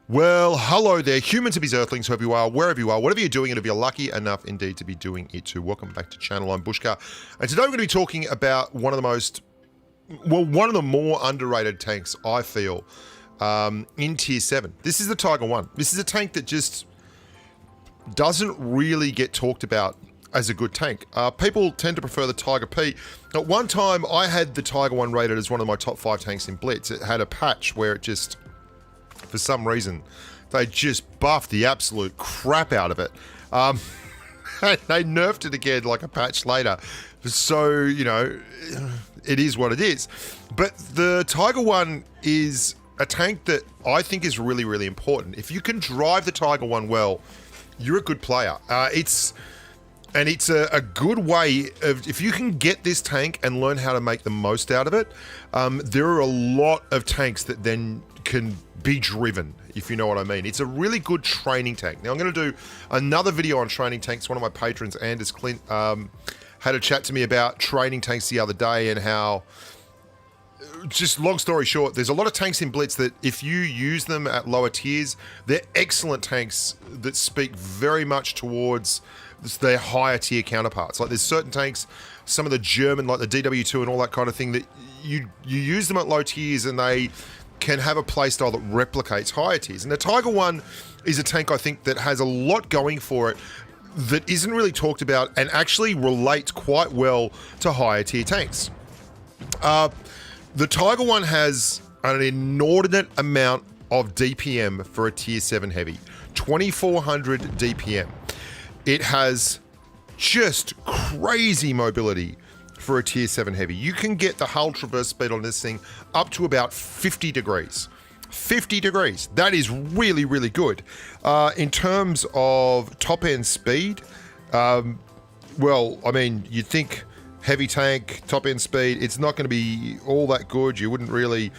Well, hello there, humans of his earthlings, whoever you are, wherever you are, whatever you're doing, and if you're lucky enough indeed to be doing it too. Welcome back to channel. I'm Bushka, and today we're going to be talking about one of the more underrated tanks, I feel, in Tier 7. This is the Tiger 1. This is a tank that just doesn't really get talked about as a good tank. People tend to prefer the Tiger P. At one time, I had the Tiger 1 rated as one of my top 5 tanks in Blitz. It had a patch where it just, for some reason, they just buffed the absolute crap out of it. They nerfed it again like a patch later. So, you know, it is what it is. But the Tiger 1 is a tank that I think is really, really important. If you can drive the Tiger 1 well, you're a good player. It's a good way of, if you can get this tank and learn how to make the most out of it, there are a lot of tanks that then can be driven, if you know what I mean. It's a really good training tank. Now, I'm going to do another video on training tanks. One of my patrons, Anders Clint, had a chat to me about training tanks the other day and how, just long story short, there's a lot of tanks in Blitz that if you use them at lower tiers, they're excellent tanks that speak very much towards their higher tier counterparts. Like there's certain tanks, some of the German, like the DW2 and all that kind of thing, that you use them at low tiers and they can have a playstyle that replicates higher tiers. And the Tiger 1 is a tank, I think, that has a lot going for it that isn't really talked about and actually relates quite well to higher tier tanks. The Tiger 1 has an inordinate amount of DPM for a tier 7 heavy, 2400 DPM. It has just crazy mobility for a tier 7 heavy. You can get the hull traverse speed on this thing up to about 50 degrees. 50 degrees. That is really, really good. In terms of top end speed, well, I mean, you'd think heavy tank, top end speed, it's not going to be all that good. You wouldn't really,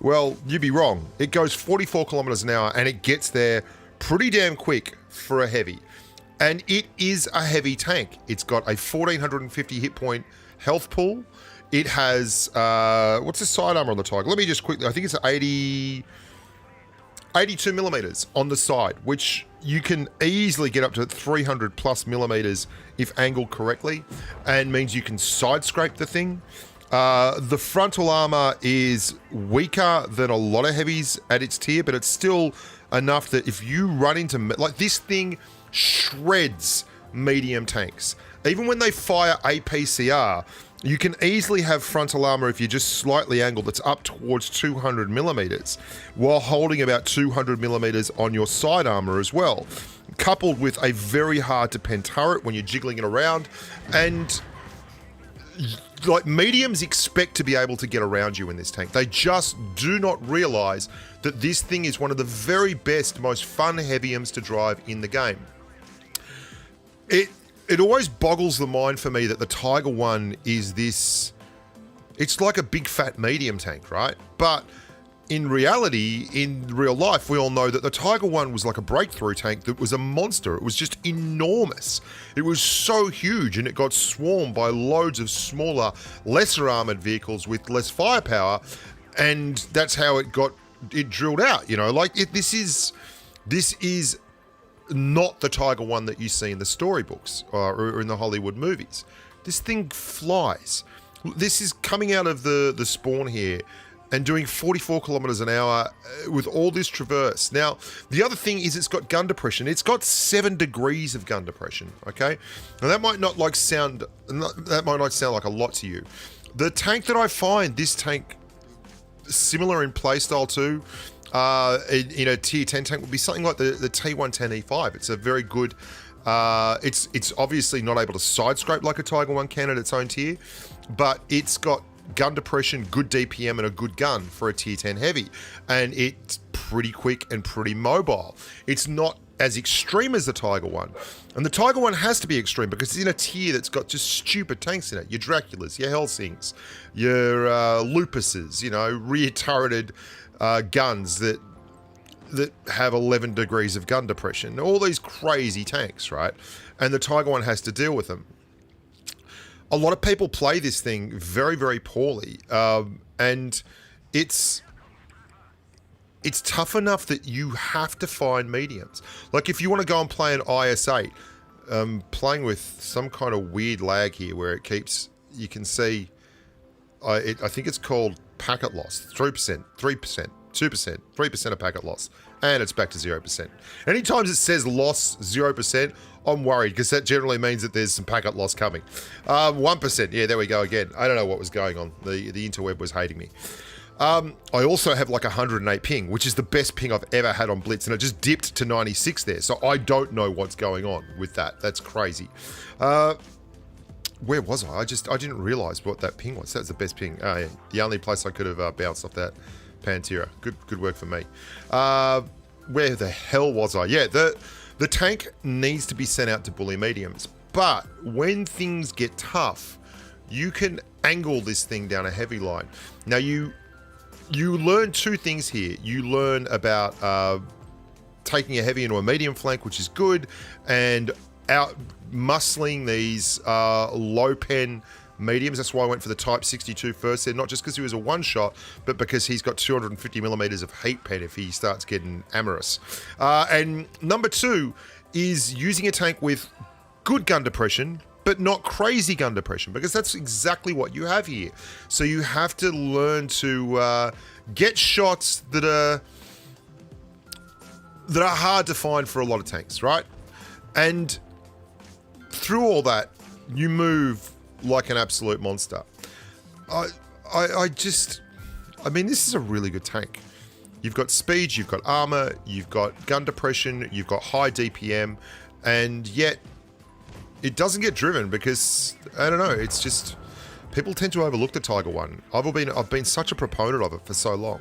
well, you'd be wrong. It goes 44 kilometers an hour and it gets there pretty damn quick for a heavy. And it is a heavy tank. It's got a 1450 hit point health pool. It has, what's the side armor on the Tiger? Let me just quickly, I think it's 82 millimeters on the side, which you can easily get up to 300 plus millimeters if angled correctly, and means you can side scrape the thing. The frontal armor is weaker than a lot of heavies at its tier, but it's still enough that if you run into, like this thing shreds medium tanks. Even when they fire APCR, you can easily have frontal armor if you're just slightly angled that's up towards 200 millimeters while holding about 200 millimeters on your side armor as well, coupled with a very hard to pen turret when you're jiggling it around. And like mediums expect to be able to get around you in this tank. They just do not realize that this thing is one of the very best, most fun heaviums to drive in the game. It always boggles the mind for me that the Tiger 1 is this, it's like a big fat medium tank, right? But in reality, in real life, we all know that the Tiger 1 was like a breakthrough tank that was a monster. It was just enormous. It was so huge and it got swarmed by loads of smaller, lesser armored vehicles with less firepower. And that's how it got it drilled out, you know, like this is not the Tiger 1 that you see in the storybooks or in the Hollywood movies. This thing flies. This is coming out of the spawn here and doing 44 kilometers an hour with all this traverse. Now, the other thing is it's got gun depression. It's got 7 degrees of gun depression, okay? Now that might not sound like a lot to you. The tank that I find, this tank similar in playstyle to, in a tier 10 tank would be something like the T110E5. It's a very good, it's obviously not able to side scrape like a Tiger 1 can at its own tier, but it's got gun depression, good DPM and a good gun for a tier 10 heavy. And it's pretty quick and pretty mobile. It's not as extreme as the Tiger 1. And the Tiger 1 has to be extreme because it's in a tier that's got just stupid tanks in it. Your Draculas, your Helsings, your Lupuses, you know, rear turreted guns that have 11 degrees of gun depression. All these crazy tanks, right? And the Tiger 1 has to deal with them. A lot of people play this thing very, very poorly. And it's it's tough enough that you have to find mediums. Like if you want to go and play an IS-8, playing with some kind of weird lag here where it keeps, you can see, I think it's called packet loss, 3%, 3%, 2%, 3% of packet loss, and it's back to 0%. Anytime it says loss 0%, I'm worried because that generally means that there's some packet loss coming. 1%, yeah, there we go again. I don't know what was going on. The interweb was hating me. I also have like 108 ping, which is the best ping I've ever had on Blitz, and it just dipped to 96 there. So I don't know what's going on with that. That's crazy. Where was I? I didn't realize what that ping was. That's the best ping. Yeah, the only place I could have bounced off that Pantera. Good work for me. Where the hell was I? Yeah, the tank needs to be sent out to bully mediums, but when things get tough, you can angle this thing down a heavy line. Now you learn two things here. You learn about taking a heavy into a medium flank, which is good, and out muscling these low pen mediums. That's why I went for the Type 62 first there, not just because he was a one-shot, but because he's got 250 millimeters of hate pen if he starts getting amorous. And number two is using a tank with good gun depression, but not crazy gun depression, because that's exactly what you have here. So you have to learn to get shots that are hard to find for a lot of tanks, right? And through all that, you move like an absolute monster. I mean, this is a really good tank. You've got speed, you've got armor, you've got gun depression, you've got high DPM, and yet it doesn't get driven because, I don't know, it's just, people tend to overlook the Tiger One. I've been such a proponent of it for so long.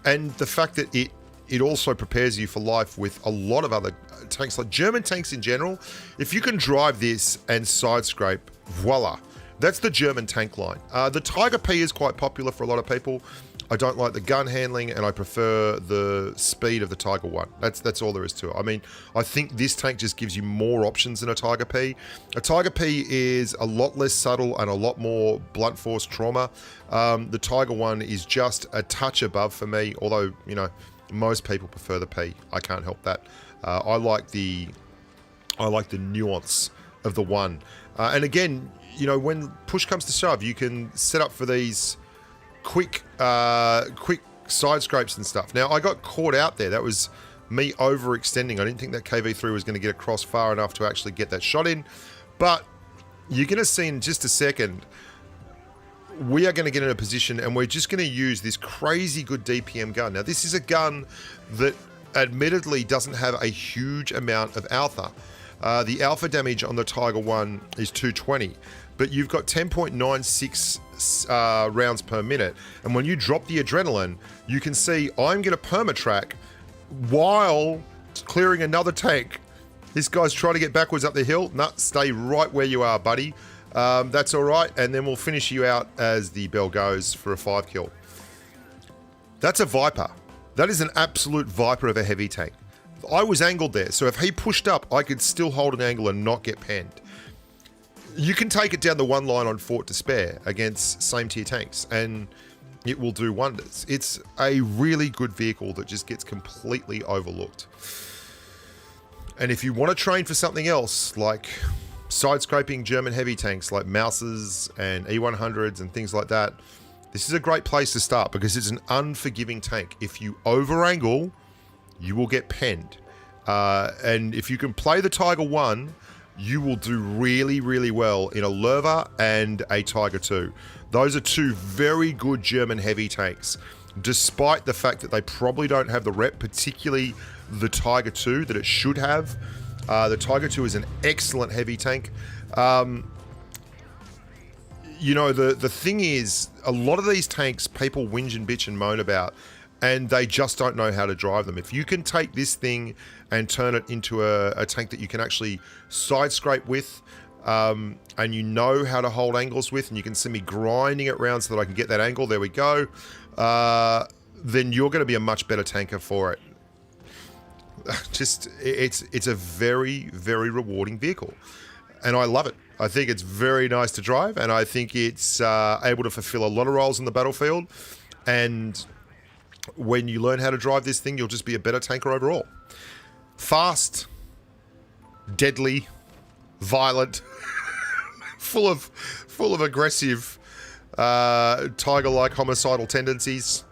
And the fact that it also prepares you for life with a lot of other tanks, like German tanks in general. If you can drive this and side scrape, voila. That's the German tank line. The Tiger P is quite popular for a lot of people. I don't like the gun handling, and I prefer the speed of the Tiger One. That's all there is to it. I mean, I think this tank just gives you more options than a Tiger P. A Tiger P is a lot less subtle and a lot more blunt force trauma. The Tiger One is just a touch above for me, although, you know, most people prefer the P. I can't help that. I like the nuance of the One. And again, you know, when push comes to shove, you can set up for these quick side scrapes and stuff. Now, I got caught out there. That was me overextending. I didn't think that KV3 was going to get across far enough to actually get that shot in. But you're going to see in just a second, we are going to get in a position and we're just going to use this crazy good DPM gun. Now, this is a gun that admittedly doesn't have a huge amount of alpha. The alpha damage on the Tiger One is 220, but you've got 10.96 rounds per minute. And when you drop the adrenaline, you can see I'm going to permatrack while clearing another tank. This guy's trying to get backwards up the hill. No, stay right where you are, buddy. That's all right. And then we'll finish you out as the bell goes for a 5 kill. That's a Viper. That is an absolute Viper of a heavy tank. I was angled there, so if he pushed up, I could still hold an angle and not get penned. You can take it down the one line on Fort Despair against same tier tanks, and it will do wonders. It's a really good vehicle that just gets completely overlooked. And if you want to train for something else, like side-scraping German heavy tanks like Mauses and E100s and things like that, this is a great place to start because it's an unforgiving tank. If you over-angle, you will get penned. And if you can play the Tiger 1, you will do really, really well in a Lerva and a Tiger 2. Those are two very good German heavy tanks, despite the fact that they probably don't have the rep, particularly the Tiger 2, that it should have. The Tiger 2 is an excellent heavy tank. You know, the thing is, a lot of these tanks, people whinge and bitch and moan about, and they just don't know how to drive them. If you can take this thing and turn it into a tank that you can actually side scrape with, and you know how to hold angles with, and you can see me grinding it around so that I can get that angle, there we go, then you're going to be a much better tanker for it. Just, it's a very, very rewarding vehicle. And I love it. I think it's very nice to drive, and I think it's able to fulfill a lot of roles in the battlefield. And when you learn how to drive this thing, you'll just be a better tanker overall. Fast, deadly, violent, full of aggressive, tiger-like homicidal tendencies.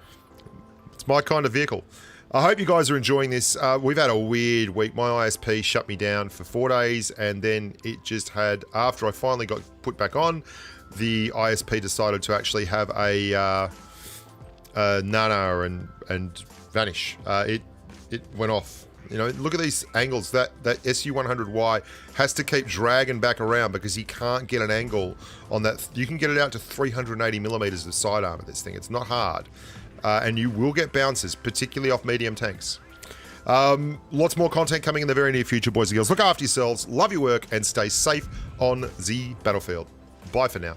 It's my kind of vehicle. I hope you guys are enjoying this. We've had a weird week. My ISP shut me down for 4 days, and then it just had, after I finally got put back on, the ISP decided to actually have a nana and vanish. It went off. You know, look at these angles. That SU100Y has to keep dragging back around because he can't get an angle on that. You can get it out to 380 millimeters of sidearm of this thing. It's not hard. And you will get bounces, particularly off medium tanks. Lots more content coming in the very near future, boys and girls. Look after yourselves, love your work, and stay safe on the battlefield. Bye for now.